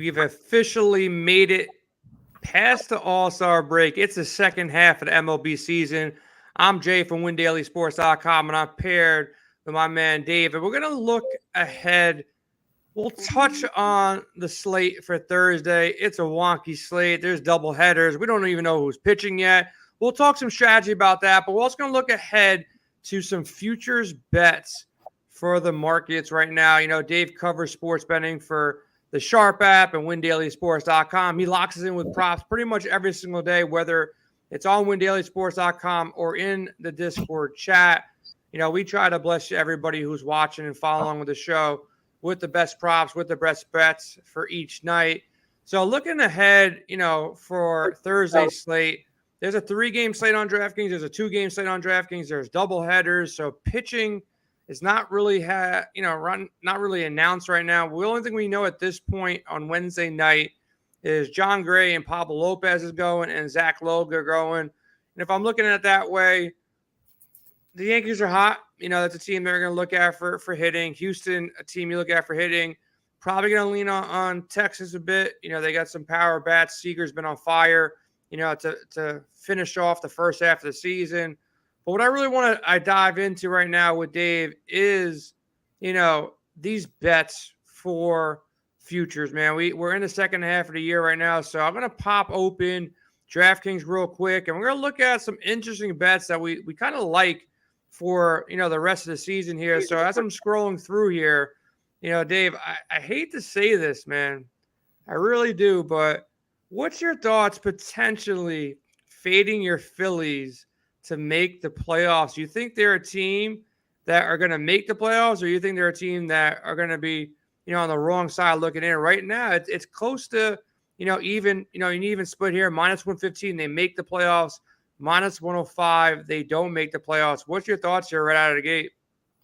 we've officially made it past the All-Star break. It's the second half of the MLB season. I'm Jay from WinDailySports.com, and I'm paired with my man Dave. And we're going to look ahead. We'll touch on the slate for Thursday. It's a wonky slate. There's double headers. We don't even know who's pitching yet. We'll talk some strategy about that, but we're also going to look ahead to some futures bets for the markets right now. You know, Dave covers sports betting for the Sharp app and WinDailySports.com. He locks us in with props pretty much every single day, whether it's on WinDailySports.com or in the Discord chat. You know, we try to bless everybody who's watching and following with the show with the best props, with the best bets for each night. So looking ahead, you know, for Thursday's slate, there's a 3-game slate on DraftKings. There's a 2-game slate on DraftKings. There's double headers. So pitching is not really not really announced right now. The only thing we know at this point on Wednesday night is John Gray and Pablo Lopez is going and Zach Logue are going. And if I'm looking at it that way, the Yankees are hot. You know, that's a team they're going to look at for hitting. Houston, a team you look at for hitting. Probably going to lean on Texas a bit. You know, they got some power bats. Seager's been on fire, you know, to finish off the first half of the season. But what I really want to dive into right now with Dave is, you know, these bets for futures, man. We're in the second half of the year right now, so I'm going to pop open DraftKings real quick, and we're going to look at some interesting bets that we kind of like for, you know, the rest of the season here. So as I'm scrolling through here, you know, Dave, I hate to say this, man. I really do, but what's your thoughts potentially fading your Phillies to make the playoffs? You think they're a team that are going to make the playoffs, or you think they're a team that are going to be, you know, on the wrong side looking in? Right now, it's close to, you know, even, you know, an even split here. Minus 115, they make the playoffs. Minus 105, they don't make the playoffs. What's your thoughts here right out of the gate?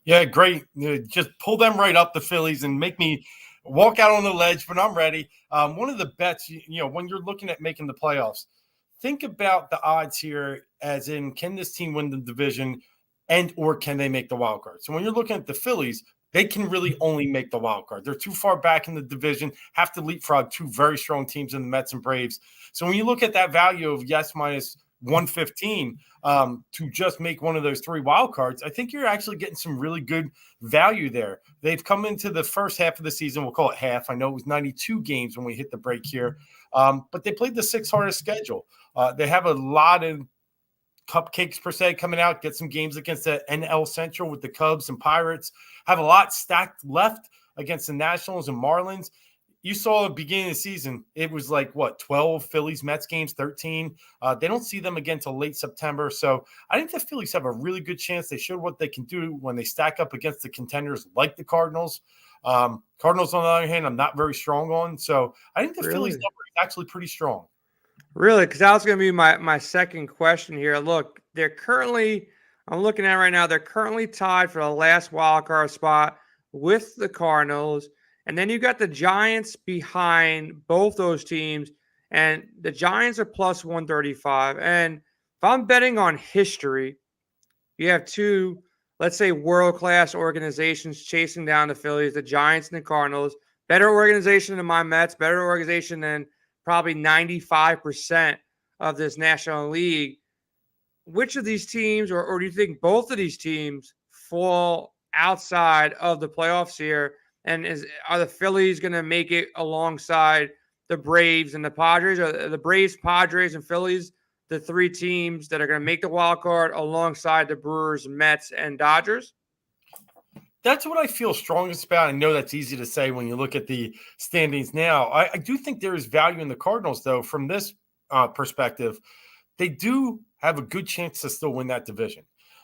Yeah, great. Just pull them right up, the Phillies, and make me walk out on the ledge, but I'm ready. One of the bets, you know, when you're looking at making the playoffs, think about the odds here as in, can this team win the division and or can they make the wild card? So when you're looking at the Phillies, they can really only make the wild card. They're too far back in the division, have to leapfrog two very strong teams in the Mets and Braves. So when you look at that value of yes minus 115 to just make one of those 3 wild cards, I think you're actually getting some really good value there. They've come into the first half of the season. We'll call it half. I know it was 92 games when we hit the break here, but they played the 6th hardest schedule. They have a lot of cupcakes per se coming out, get some games against the NL Central with the Cubs and Pirates, have a lot stacked left against the Nationals and Marlins. You saw at the beginning of the season, it was like, 12 Phillies, Mets games, 13. They don't see them again till late September. So I think the Phillies have a really good chance. They showed what they can do when they stack up against the contenders like the Cardinals. Cardinals, on the other hand, I'm not very strong on. So I think the Phillies number is actually pretty strong. Really? Because that was going to be my second question here. Look, they're currently, I'm looking at right now, they're currently tied for the last wild card spot with the Cardinals. And then you got the Giants behind both those teams, and the Giants are plus 135. And if I'm betting on history, you have 2, let's say, world-class organizations chasing down the Phillies, the Giants and the Cardinals. Better organization than my Mets, better organization than probably 95% of this National League. Which of these teams, or do you think both of these teams fall outside of the playoffs here? And are the Phillies going to make it alongside the Braves and the Padres? Are the Braves, Padres, and Phillies the 3 teams that are going to make the wild card alongside the Brewers, Mets, and Dodgers? That's what I feel strongest about. I know that's easy to say when you look at the standings now. I do think there is value in the Cardinals, though, from this perspective. They do have a good chance to still win that division.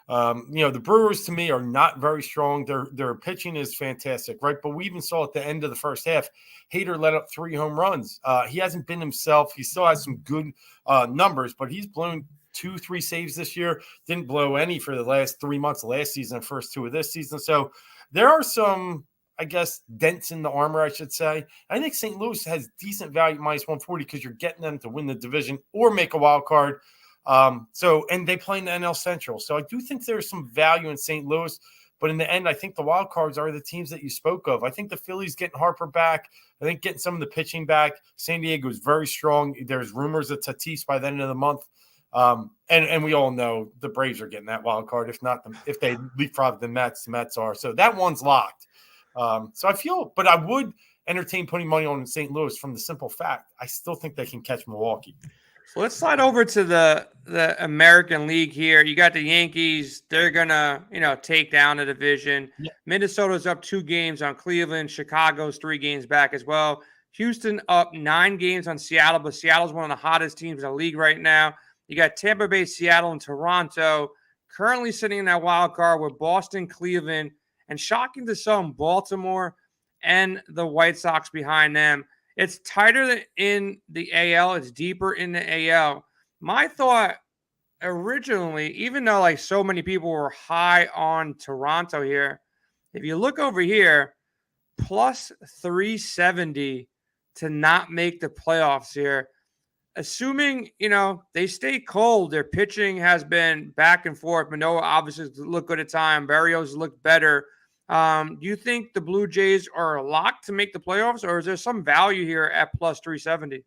You know, the Brewers to me are not very strong. Their pitching is fantastic, right? But we even saw at the end of the first half, Hader let up 3 home runs. He hasn't been himself. He still has some good numbers, but he's blown 2-3 saves this year. Didn't blow any for the last 3 months of last season, first 2 of this season. So there are some, I guess, dents in the armor, I should say. I think St. Louis has decent value minus 140 because you're getting them to win the division or make a wild card. And they play in the NL Central. So I do think there's some value in St. Louis, But in the end, I think the wild cards are the teams that you spoke of. I think the Phillies getting Harper back. I think getting some of the pitching back. San Diego is very strong. There's rumors of Tatis by the end of the month. And we all know the Braves are getting that wild card. If they leapfrog the Mets are. So that one's locked. So I would entertain putting money on St. Louis from the simple fact I still think they can catch Milwaukee. So let's slide over to the American League here. You got the Yankees. They're going to, take down the division. Yeah. Minnesota's up 2 games on Cleveland. Chicago's 3 games back as well. Houston up 9 games on Seattle, but Seattle's one of the hottest teams in the league right now. You got Tampa Bay, Seattle, and Toronto currently sitting in that wild card with Boston, Cleveland, and shocking to some, Baltimore and the White Sox behind them. It's tighter than in the AL. It's deeper in the AL. My thought originally, even though like so many people were high on Toronto here, if you look over here, plus 370 to not make the playoffs here. Assuming, they stay cold, their pitching has been back and forth. Manoah obviously looked good at time. Barrios looked better. Do you think the Blue Jays are locked to make the playoffs, or is there some value here at plus 370?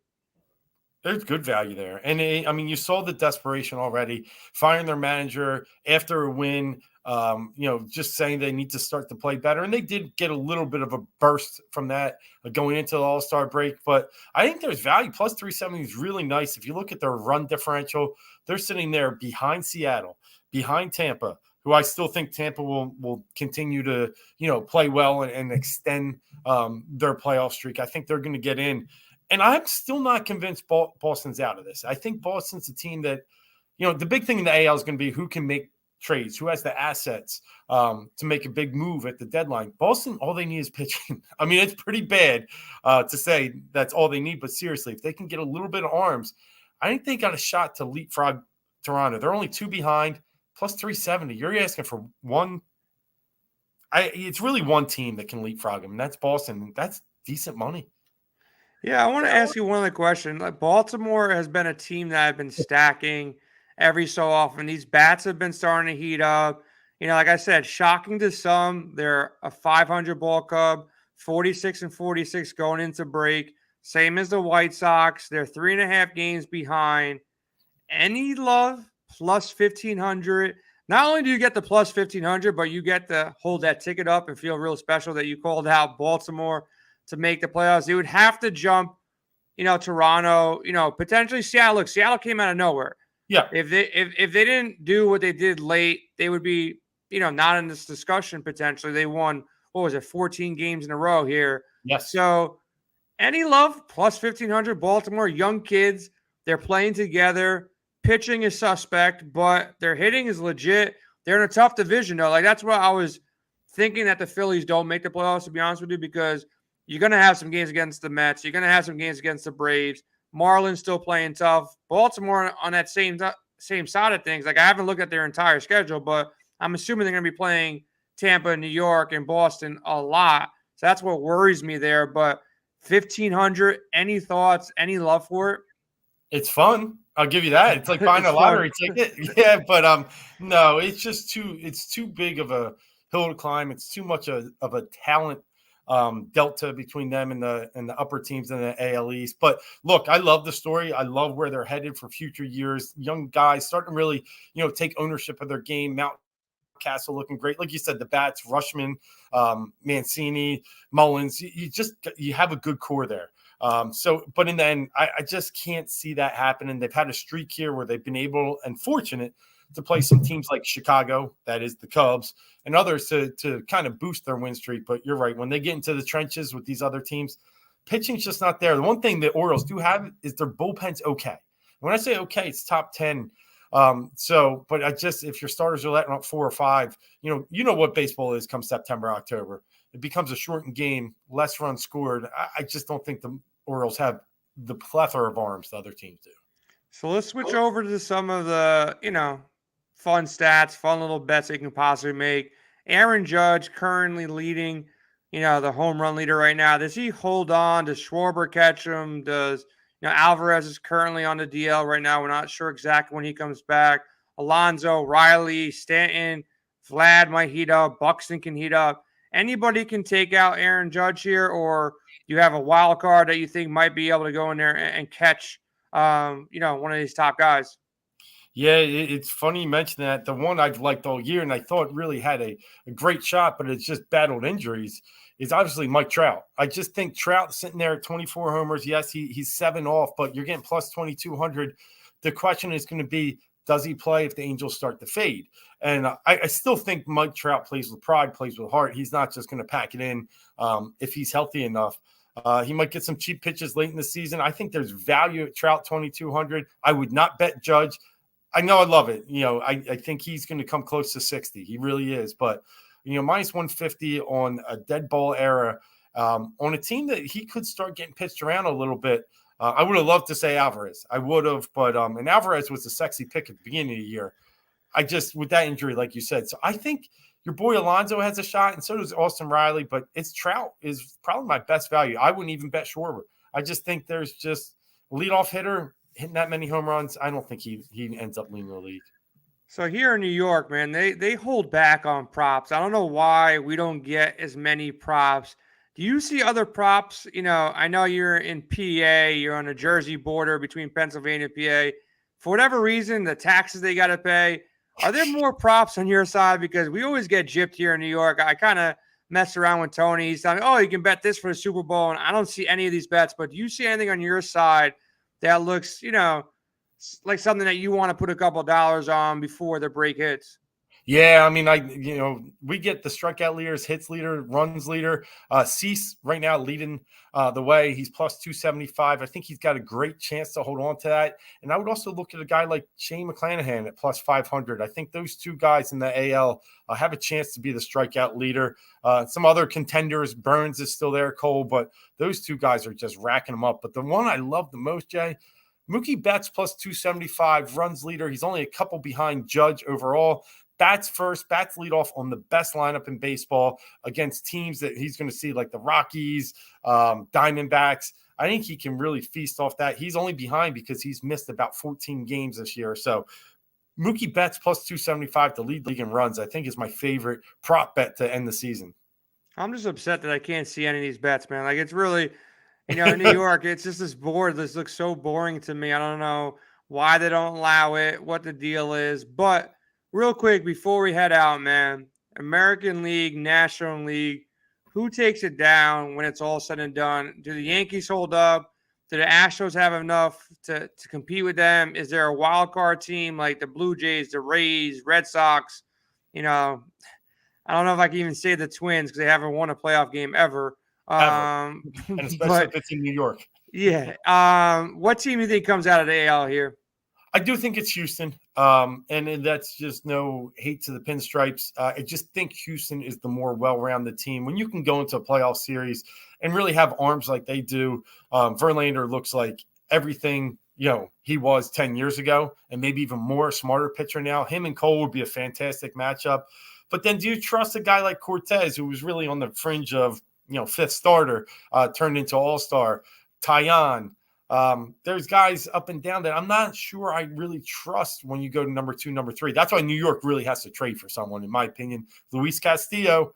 There's good value there. And you saw the desperation already, firing their manager after a win, just saying they need to start to play better. And they did get a little bit of a burst from that going into the All-Star break. But I think there's value. Plus 370 is really nice. If you look at their run differential, they're sitting there behind Seattle, behind Tampa, who I still think Tampa will continue to, play well and extend their playoff streak. I think they're going to get in. And I'm still not convinced Boston's out of this. I think Boston's a team that, the big thing in the AL is going to be who can make trades, who has the assets to make a big move at the deadline. Boston, all they need is pitching. I mean, it's pretty bad to say that's all they need. But seriously, if they can get a little bit of arms, I think they got a shot to leapfrog Toronto. They're only 2 behind. Plus 370. You're asking for one. It's really one team that can leapfrog them, and that's Boston. That's decent money. Yeah, I want to ask you one other question. Like Baltimore has been a team that I've been stacking every so often. These bats have been starting to heat up. Like I said, shocking to some. They're a 500 ball club, 46-46 going into break. Same as the White Sox. They're 3.5 games behind. Any love? Plus 1,500. Not only do you get the plus 1,500, but you get to hold that ticket up and feel real special that you called out Baltimore to make the playoffs. They would have to jump, Toronto, potentially Seattle. Look, Seattle came out of nowhere. Yeah. If they didn't do what they did late, they would be, not in this discussion potentially. They won, 14 games in a row here. Yes. So any love? Plus 1,500. Baltimore, young kids. They're playing together. Pitching is suspect, but their hitting is legit. They're in a tough division, though. Like, that's what I was thinking, that the Phillies don't make the playoffs, to be honest with you, because you're going to have some games against the Mets. You're going to have some games against the Braves. Marlins still playing tough. Baltimore on that same side of things. Like, I haven't looked at their entire schedule, but I'm assuming they're going to be playing Tampa, New York, and Boston a lot. So that's what worries me there. But 1,500, any thoughts, any love for it? It's fun. I'll give you that. It's like buying a lottery ticket. Yeah, but no, it's just too big of a hill to climb. It's too much of a talent delta between them and the upper teams in the AL East. But look, I love the story. I love where they're headed for future years. Young guys starting to really, take ownership of their game. Mountcastle looking great. Like you said, the bats, Rushman, Mancini, Mullins, you have a good core there. But in the end, I just can't see that happening. They've had a streak here where they've been able and fortunate to play some teams like Chicago, that is the Cubs, and others to kind of boost their win streak. But you're right. When they get into the trenches with these other teams, pitching's just not there. The one thing the Orioles do have is their bullpen's okay. When I say okay, it's top 10. But if your starters are letting up 4 or 5, you know what baseball is come September, October. It becomes a shortened game, less runs scored. I just don't think the Orioles have the plethora of arms the other teams do. So let's switch over to some of the, fun stats, fun little bets they can possibly make. Aaron Judge currently leading, the home run leader right now. Does he hold on? Does Schwarber catch him? Does, Alvarez is currently on the DL right now. We're not sure exactly when he comes back. Alonso, Riley, Stanton, Vlad might heat up. Buxton can heat up. Anybody can take out Aaron Judge here, or you have a wild card that you think might be able to go in there and catch, one of these top guys. Yeah, it's funny you mentioned that. The one I've liked all year and I thought really had a great shot, but it's just battled injuries, is obviously Mike Trout. I just think Trout sitting there at 24 homers. Yes, he's 7 off, but you're getting plus 2,200. The question is going to be, does he play if the Angels start to fade? And I still think Mike Trout plays with pride, plays with heart. He's not just going to pack it in if he's healthy enough. He might get some cheap pitches late in the season. I think there's value at Trout 2,200. I would not bet Judge. I know I love it. I think he's going to come close to 60. He really is. But, minus 150 on a dead ball era on a team that he could start getting pitched around a little bit. I would have loved to say Alvarez. I would have, but and Alvarez was a sexy pick at the beginning of the year. With that injury, like you said. So I think your boy Alonso has a shot, and so does Austin Riley. But Trout is probably my best value. I wouldn't even bet Schwarber. I just think there's just a leadoff hitter hitting that many home runs. I don't think he ends up leading the league. So here in New York, man, they hold back on props. I don't know why we don't get as many props. Do you see other props? I know you're in PA, you're on the Jersey border between Pennsylvania and PA. For whatever reason, the taxes they got to pay, are there more props on your side? Because we always get gypped here in New York. I kind of mess around with Tony. He's telling me, oh, you can bet this for the Super Bowl. And I don't see any of these bets, but do you see anything on your side that looks, like something that you want to put a couple dollars on before the break hits? Yeah, I mean, we get the strikeout leaders, hits leader, runs leader. Cease right now leading the way. He's plus 275. I think he's got a great chance to hold on to that. And I would also look at a guy like Shane McClanahan at plus 500. I think those two guys in the AL have a chance to be the strikeout leader. Some other contenders, Burns is still there, Cole, but those two guys are just racking them up. But the one I love the most, Jay, Mookie Betts plus 275, runs leader. He's only a couple behind Judge overall. Bats first, bats lead off on the best lineup in baseball against teams that he's going to see like the Rockies, Diamondbacks. I think he can really feast off that. He's only behind because he's missed about 14 games this year. So Mookie Betts plus 275 to lead league in runs, I think is my favorite prop bet to end the season. I'm just upset that I can't see any of these bets, man. Like it's really, in New York, it's just this board. This looks so boring to me. I don't know why they don't allow it, what the deal is, but real quick, before we head out, man, American League, National League, who takes it down when it's all said and done? Do the Yankees hold up? Do the Astros have enough to compete with them? Is there a wild card team like the Blue Jays, the Rays, Red Sox? I don't know if I can even say the Twins because they haven't won a playoff game ever. And especially if it's in New York. Yeah. What team do you think comes out of the AL here? I do think it's Houston, and that's just no hate to the Pinstripes. I just think Houston is the more well-rounded team. When you can go into a playoff series and really have arms like they do, Verlander looks like everything he was 10 years ago, and maybe even more smarter pitcher now. Him and Cole would be a fantastic matchup. But then do you trust a guy like Cortez, who was really on the fringe of fifth starter, turned into all-star, Taillon? There's guys up and down that I'm not sure I really trust when you go to number 2, number 3. That's why New York really has to trade for someone, in my opinion. Luis Castillo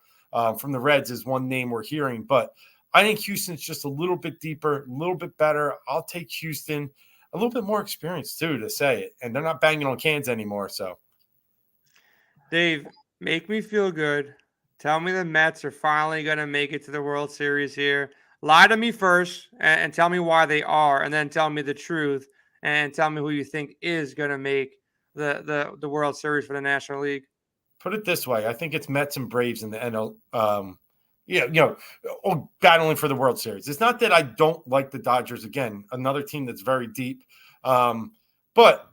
from the Reds is one name we're hearing, but I think Houston's just a little bit deeper, a little bit better. I'll take Houston, a little bit more experience too, to say it, and they're not banging on cans anymore. So, Dave, make me feel good. Tell me the Mets are finally going to make it to the World Series here. Lie to me first and tell me why they are, and then tell me the truth and tell me who you think is going to make the World Series for the National League. Put it this way. I think it's Mets and Braves in the NL, battling for the World Series. It's not that I don't like the Dodgers. Again, another team that's very deep. But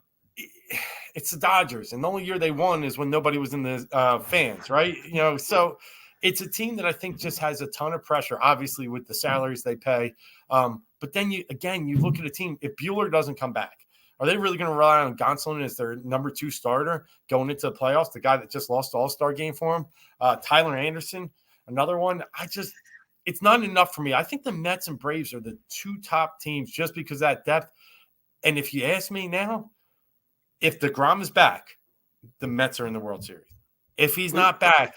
it's the Dodgers, and the only year they won is when nobody was in the fans, right? So it's a team that I think just has a ton of pressure, obviously, with the salaries they pay. But then you look at a team, if Buehler doesn't come back, are they really going to rely on Gonsolin as their number 2 starter going into the playoffs, the guy that just lost the All-Star game for him? Tyler Anderson, another one. It's not enough for me. I think the Mets and Braves are the 2 top teams just because of that depth. And if you ask me now, if DeGrom is back, the Mets are in the World Series. If he's not back,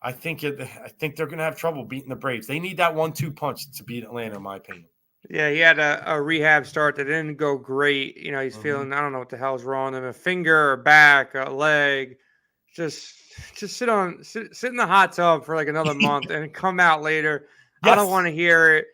I think they're going to have trouble beating the Braves. They need that 1-2 punch to beat Atlanta, in my opinion. Yeah, he had a rehab start that didn't go great. He's feeling, I don't know what the hell's wrong with him, a finger, a back, a leg. Just sit in the hot tub for like another month and come out later. Yes. I don't want to hear it.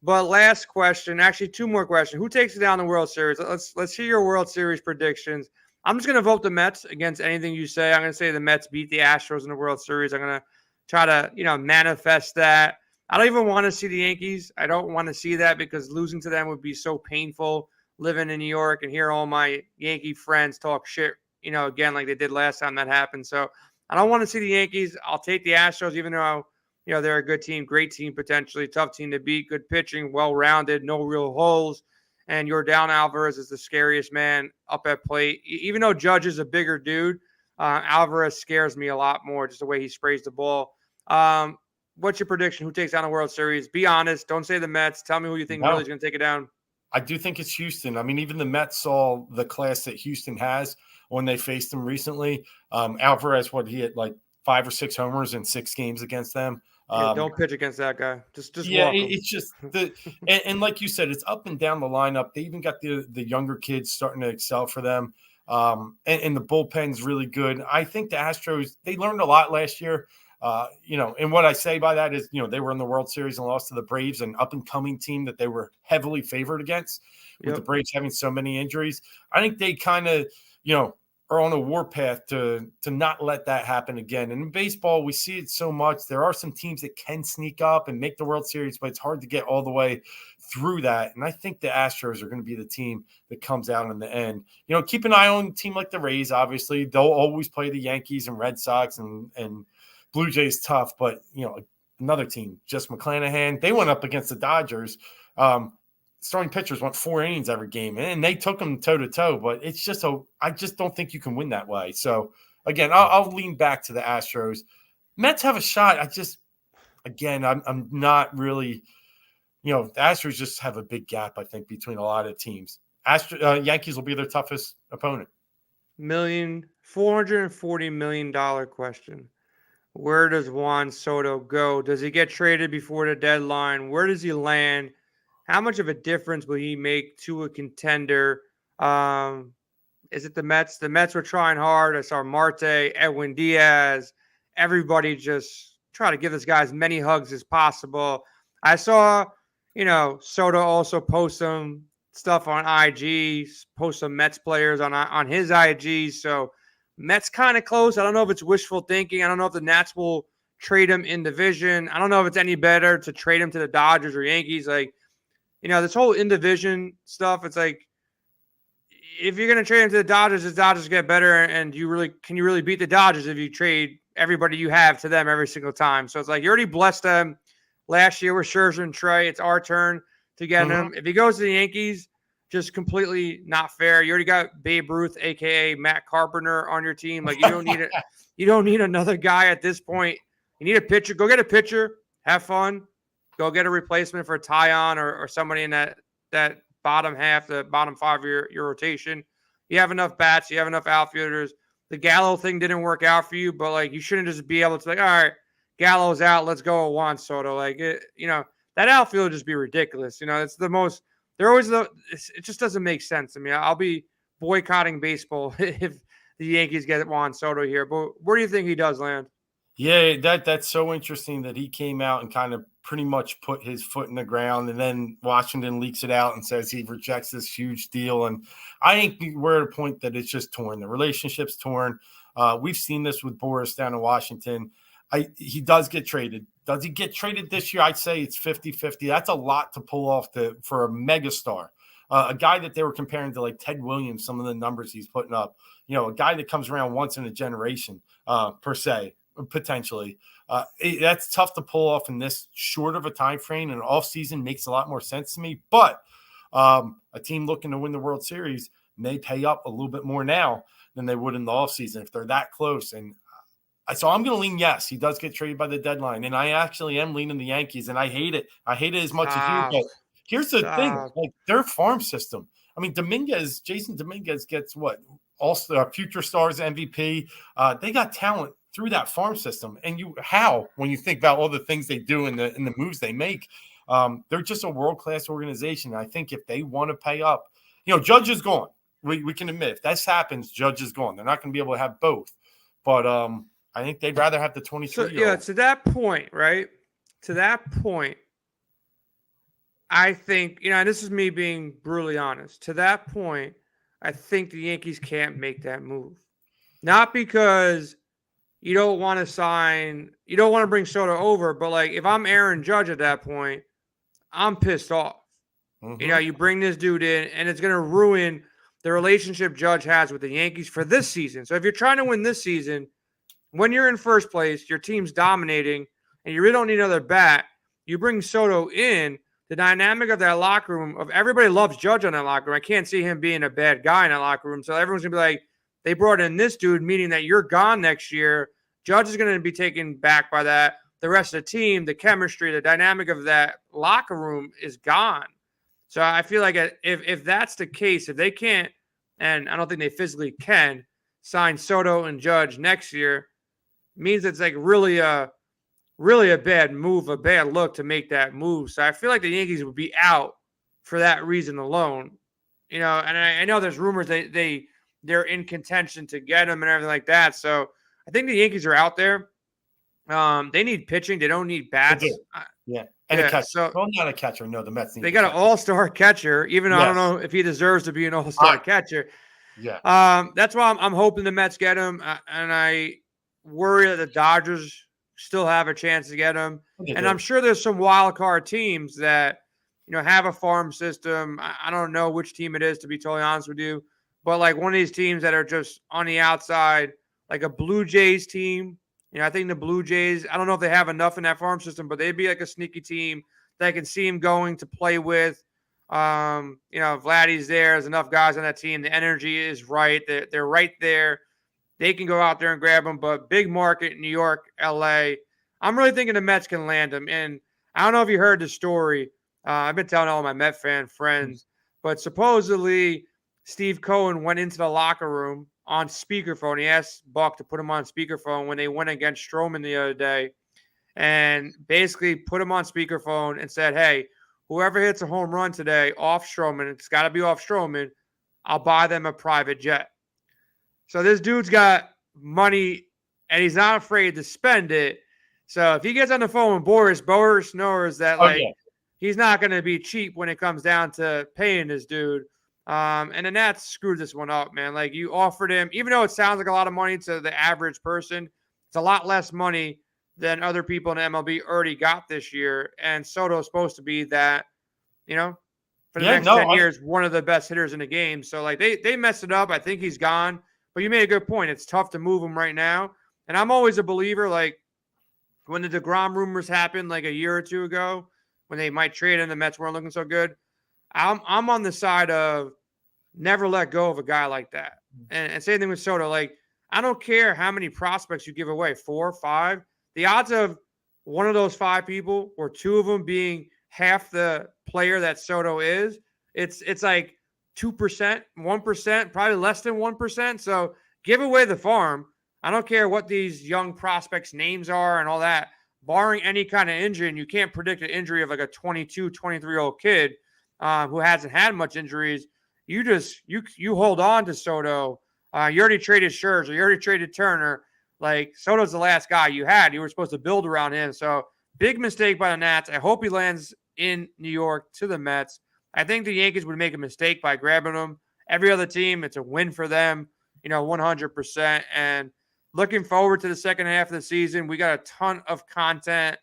But last question, actually 2 more questions. Who takes it down the World Series? Let's hear your World Series predictions. I'm just going to vote the Mets against anything you say. I'm going to say the Mets beat the Astros in the World Series. I'm going to try to, manifest that. I don't even want to see the Yankees. I don't want to see that because losing to them would be so painful living in New York and hear all my Yankee friends talk shit, again, like they did last time that happened. So I don't want to see the Yankees. I'll take the Astros, even though, they're a good team, great team, potentially tough team to beat, good pitching, well-rounded, no real holes. And Yordan Alvarez is the scariest man up at plate. Even though Judge is a bigger dude, Alvarez scares me a lot more, just the way he sprays the ball. What's your prediction? Who takes down the World Series? Be honest. Don't say the Mets. Tell me who you think really is going to take it down. I do think it's Houston. I mean, even the Mets saw the class that Houston has when they faced them recently. Alvarez, he had like 5 or 6 homers in 6 games against them. Don't pitch against that guy. Just walk him. It's just and like you said, it's up and down the lineup. They even got the younger kids starting to excel for them. And the bullpen's really good. I think the Astros, they learned a lot last year. And what I say by that is, they were in the World Series and lost to the Braves, an up-and-coming team that they were heavily favored against, with the Braves having so many injuries. I think they kind of, are on a warpath to not let that happen again. And in baseball, we see it so much. There are some teams that can sneak up and make the World Series, but it's hard to get all the way through that. And I think the Astros are going to be the team that comes out in the end. Keep an eye on a team like the Rays, obviously. They'll always play the Yankees and Red Sox and Blue Jays tough, but another team, just McClanahan, they went up against the Dodgers. Starting pitchers went 4 innings every game, and they took them toe to toe. But it's just I just don't think you can win that way. So again, I'll lean back to the Astros. Mets have a shot. I'm not really. The Astros just have a big gap, I think, between a lot of teams. Yankees will be their toughest opponent. $440 million question. Where does Juan Soto go? Does he get traded before the deadline? Where does he land? How much of a difference will he make to a contender? Is it the Mets? The Mets were trying hard. I saw Marte, Edwin Diaz, everybody just try to give this guy as many hugs as possible. I saw, Soto also post some stuff on IG, post some Mets players on his IG. So Mets kind of close. I don't know if it's wishful thinking. I don't know if the Nats will trade him in division. I don't know if it's any better to trade him to the Dodgers or Yankees. This whole in division stuff, it's like, if you're going to trade him to the Dodgers get better. And can you really beat the Dodgers if you trade everybody you have to them every single time? So it's like, you already blessed them last year with Scherzer and Trey. It's our turn to get him. If he goes to the Yankees, just completely not fair. You already got Babe Ruth, aka Matt Carpenter, on your team. Like, you don't need it. You don't need another guy at this point. You need a pitcher. Go get a pitcher. Have fun. Go get a replacement for Tyon or somebody in that bottom half, the bottom 5 of your rotation. You have enough bats. You have enough outfielders. The Gallo thing didn't work out for you, but you shouldn't just be able to all right, Gallo's out. Let's go with Juan Soto. That outfield would just be ridiculous. It's the most. They're always it just doesn't make sense to me. I'll be boycotting baseball if the Yankees get Juan Soto here. But where do you think he does land? Yeah, that's so interesting that he came out and kind of pretty much put his foot in the ground, and then Washington leaks it out and says he rejects this huge deal. And I think we're at a point that it's just torn. The relationship's torn. We've seen this with Boris down in Washington. He does get traded. Does he get traded this year? I'd say it's 50-50. That's a lot to pull off for a megastar. A guy that they were comparing to like Ted Williams, some of the numbers he's putting up. A guy that comes around once in a generation, per se, potentially. That's tough to pull off in this short of a time frame, and off season makes a lot more sense to me. But a team looking to win the World Series may pay up a little bit more now than they would in the off season if they're that close. And so I'm going to lean yes. He does get traded by the deadline, and I actually am leaning the Yankees, and I hate it. I hate it as much as you. But here's the thing: their farm system. I mean, Jason Dominguez gets what? All-Star, future stars MVP. They got talent through that farm system. And when you think about all the things they do and the moves they make, they're just a world-class organization. I think if they want to pay up, Judge is gone. We can admit if this happens, Judge is gone. They're not going to be able to have both. But I think they'd rather have the 23-year-old. To that point, right? To that point, I think, and this is me being brutally honest. To that point, I think the Yankees can't make that move. Not because you don't want to bring Soto over, but like if I'm Aaron Judge at that point, I'm pissed off. Mm-hmm. You bring this dude in, and it's going to ruin the relationship Judge has with the Yankees for this season. So if you're trying to win this season, when you're in first place, your team's dominating, and you really don't need another bat, you bring Soto in, the dynamic of that locker room, of everybody loves Judge on that locker room. I can't see him being a bad guy in that locker room. So everyone's going to be like, they brought in this dude, meaning that you're gone next year. Judge is going to be taken back by that. The rest of the team, the chemistry, the dynamic of that locker room is gone. So I feel like if that's the case, if they can't, and I don't think they physically can, sign Soto and Judge next year, means it's like really a bad move, a bad look to make that move. So I feel like the Yankees would be out for that reason alone. And I know there's rumors they're in contention to get him and everything like that. So I think the Yankees are out there. They need pitching. They don't need bats. Yeah. And a catcher. So, well, not a catcher. No, the Mets need they got an all-star catcher, even though I don't know if he deserves to be an all-star catcher. Yeah. That's why I'm hoping the Mets get him. And I worry that the Dodgers still have a chance to get him. And I'm sure there's some wild card teams that, have a farm system. I don't know which team it is, to be totally honest with you. But like one of these teams that are just on the outside, like a Blue Jays team. I think the Blue Jays, I don't know if they have enough in that farm system, but they'd be like a sneaky team that I can see him going to play with. Vladdy's there. There's enough guys on that team. The energy is right. They're right there. They can go out there and grab him. But big market, New York, L.A., I'm really thinking the Mets can land him. And I don't know if you heard the story. I've been telling all my Met fan friends, but supposedly Steve Cohen went into the locker room on speakerphone. He asked Buck to put him on speakerphone when they went against Stroman the other day, and basically put him on speakerphone and said, hey, whoever hits a home run today off Stroman, it's got to be off Stroman, I'll buy them a private jet. So this dude's got money, and he's not afraid to spend it. So if he gets on the phone with Boris knows that he's not going to be cheap when it comes down to paying this dude. And the Nats screwed this one up, man. Like, you offered him, even though it sounds like a lot of money to the average person, it's a lot less money than other people in MLB already got this year. And Soto is supposed to be that, for the next 10 years, one of the best hitters in the game. So, like, they messed it up. I think he's gone. But you made a good point. It's tough to move him right now. And I'm always a believer, like, when the DeGrom rumors happened like a year or two ago, when they might trade him, the Mets weren't looking so good. I'm on the side of never let go of a guy like that. And same thing with Soto. Like, I don't care how many prospects you give away, 4 or 5. The odds of one of those 5 people or 2 of them being half the player that Soto is, it's like 2%, 1%, probably less than 1%. So give away the farm. I don't care what these young prospects' names are and all that. Barring any kind of injury, and you can't predict an injury of like a 22, 23-year-old kid who hasn't had much injuries. You hold on to Soto. You already traded Scherzer. You already traded Turner. Like, Soto's the last guy you had. You were supposed to build around him. So big mistake by the Nats. I hope he lands in New York to the Mets. I think the Yankees would make a mistake by grabbing him. Every other team, it's a win for them, 100%. And looking forward to the second half of the season. We got a ton of content,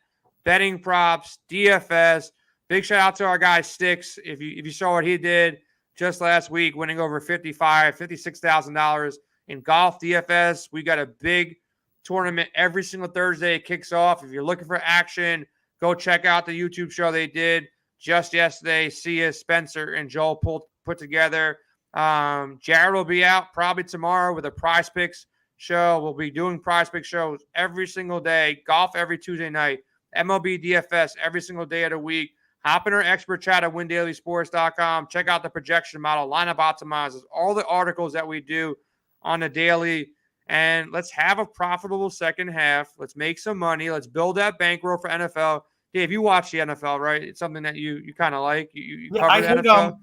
betting props, DFS. Big shout out to our guy Sticks. If you saw what he did just last week, winning over $56,000 in golf DFS. We got a big tournament every single Thursday. It kicks off. If you're looking for action, go check out the YouTube show they did just yesterday. Sia, Spencer, and Joel put together. Jared will be out probably tomorrow with a Prize Picks show. We'll be doing Prize Picks shows every single day. Golf every Tuesday night. MLB DFS every single day of the week. Hop in our expert chat at windailysports.com. Check out the projection model, lineup optimizers, all the articles that we do on the daily. and let's have a profitable second half. Let's make some money. Let's build that bankroll for NFL. Dave, you watch the NFL, right? It's something that you kind of like. You Yeah, cover I the heard NFL.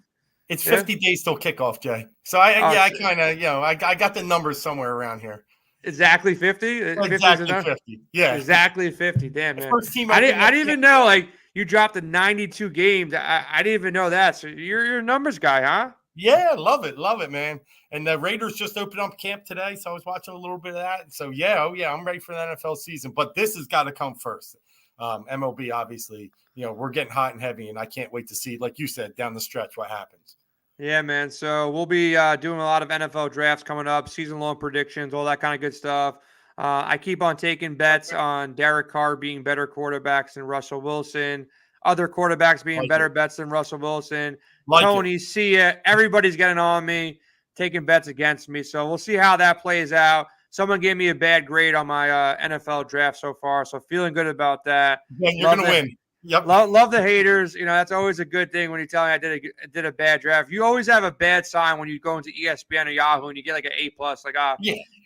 it's Yeah? 50 days till kickoff, Jay. So I kind of, I got the numbers somewhere around here. Exactly 50? Exactly 50. Yeah. Exactly 50. Damn, The man. first team I didn't even know, like, you dropped the 92 games. I didn't even know that. So you're a numbers guy, huh? Yeah, love it, man. And the Raiders just opened up camp today, so I was watching a little bit of that. So I'm ready for the NFL season. But this has got to come first. MLB, obviously, we're getting hot and heavy, and I can't wait to see, like you said, down the stretch what happens. Yeah, man. So we'll be doing a lot of NFL drafts coming up, season-long predictions, all that kind of good stuff. I keep on taking bets on Derek Carr being better quarterbacks than Russell Wilson, other quarterbacks being better bets than Russell Wilson. Tony, Sia, everybody's getting on me, taking bets against me. So we'll see how that plays out. Someone gave me a bad grade on my NFL draft so far, so feeling good about that. Yeah, you're going to win. Yep. Love the haters. That's always a good thing when you tell me I did a bad draft. You always have a bad sign when you go into ESPN or Yahoo and you get like an A+. Like,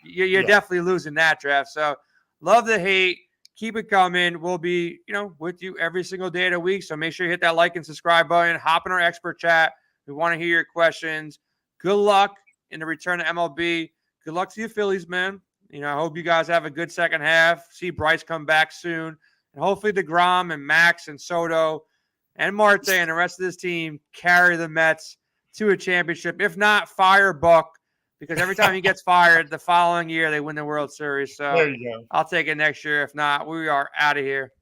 you're definitely losing that draft. So love the hate. Keep it coming. We'll be, with you every single day of the week. So make sure you hit that like and subscribe button. Hop in our expert chat. We want to hear your questions. Good luck in the return to MLB. Good luck to you Phillies, man. I hope you guys have a good second half. See Bryce come back soon. And hopefully DeGrom and Max and Soto and Marte and the rest of this team carry the Mets to a championship. If not, fire Buck, because every time he gets fired, the following year they win the World Series. So there you go. I'll take it next year. If not, we are out of here.